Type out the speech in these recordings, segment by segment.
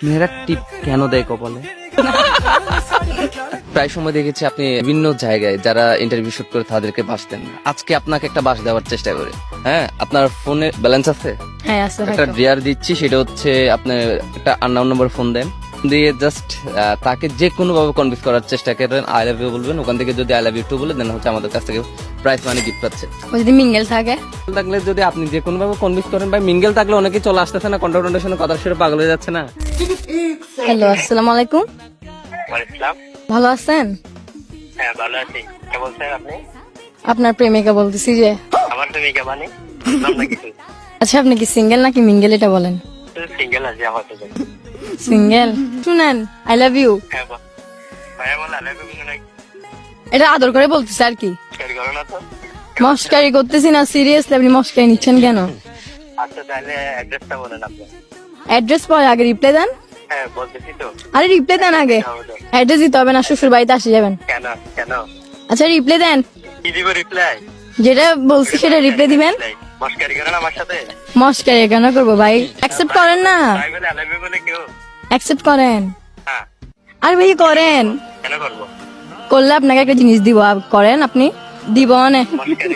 মেয়েরা টিপ কেন দেয় কপালে? প্রায় সময় দেখেছি আপনি বিভিন্ন জায়গায় যারা ইন্টারভিউ শুট করে তাদেরকে বাস দেন। আজকে আপনাকে একটা বাস দেওয়ার চেষ্টা করি। হ্যাঁ, আপনার ফোনে ব্যালেন্স আছে? হ্যাঁ আছে একটা ড্রিয়ার দিচ্ছি, সেটা হচ্ছে আপনার একটা আননোন নাম্বার ফোন দেন, দিয়ে জাস্ট তাকে যে কোনো ভাবে কনভিন্স করার চেষ্টা করেন, আই লাভ ইউ বলবেন। ওখান থেকে যদি আই লাভ ইউ টু বলে দেন হচ্ছে আমাদের কাছ থেকে প্রাইস মানি গিফট পাচ্ছে। ও যদি মিঙ্গেল থাকে থাকলে যদি আপনি যে কোনো ভাবে কনভিন্স করেন, ভাই মিঙ্গেল থাকলে অনেকেই চলে আসতেছে না, কন্ট্রাক্টের সাথে কথা শুনে পাগল হয়ে যাচ্ছে না। হ্যালো, আসসালামু আলাইকুম। ওয়ালাইকুম। ভালো আছেন? হ্যাঁ ভালো আছি। কে বলছেন আপনি? আপনার প্রেমিকা বলতেছি যে। আমার প্রেমিকা মানে নাম না কিছু। আচ্ছা, আপনি কি সিঙ্গেল নাকি মিঙ্গেল এটা বলেন। সিঙ্গেল আছে আমার তো। সিঙ্গেল? শুনেন, আই লাভ ইউ হ্যাঁ ভাইয়া বলে আলাদা কিছু নাই। এটা আদর করে বলতেছে আর কি। শেয়ার করো না তো। মস্কারি করতেছি না, সিরিয়াসলি আপনি মস্কারি নিচ্ছেন কেন? আচ্ছা তাহলে অ্যাড্রেসটা বলেন আপনি। অ্যাড্রেস পরে, আগে রিপ্লাই দেন। হ্যাঁ বলতেছি তো। আরে রিপ্লাই দেন আগে। অ্যাড্রেস দিতে হবে না, শ্বশুর বাড়িতে আসে যাবেন। কেন কেন? আচ্ছা রিপ্লাই দেন, কি দিব রিপ্লাই? যেটা বলছি সেটা রিপ্লাই দিবেন। মস্কারি করেন আমার সাথে? মস্কারি কেন করবো ভাই? অ্যাকসেপ্ট করেন না, ভাই বলে আলাদা বলে কেউ? অ্যাকসেপ্ট করেন। হ্যাঁ আর ভাই করেন, কেন করবো? করলে আপনাকে একটা জিনিস দিব, করেন আপনি। দিব মানে মস্কারি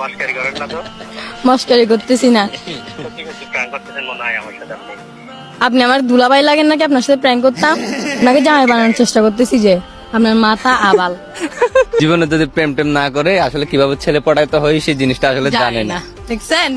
মস্কারি করেন না তো। মস্কারি করতেছি না। সত্যি সত্যি প্র্যাঙ্ক করতেছেন মনে হয় আমার সাথে আপনি। আপনি আমার দুলাভাই লাগেন নাকি আপনার সাথে প্র্যাঙ্ক করতাম? আপনাকে জামাই বানানোর চেষ্টা করতেছি যে আপনার মাথা আবাল। জীবনে যদি প্রেম টেম না করে আসলে কিভাবে ছেলে পড়াইতে হয় সেই জিনিসটা আসলে জানে না। দেখছেন?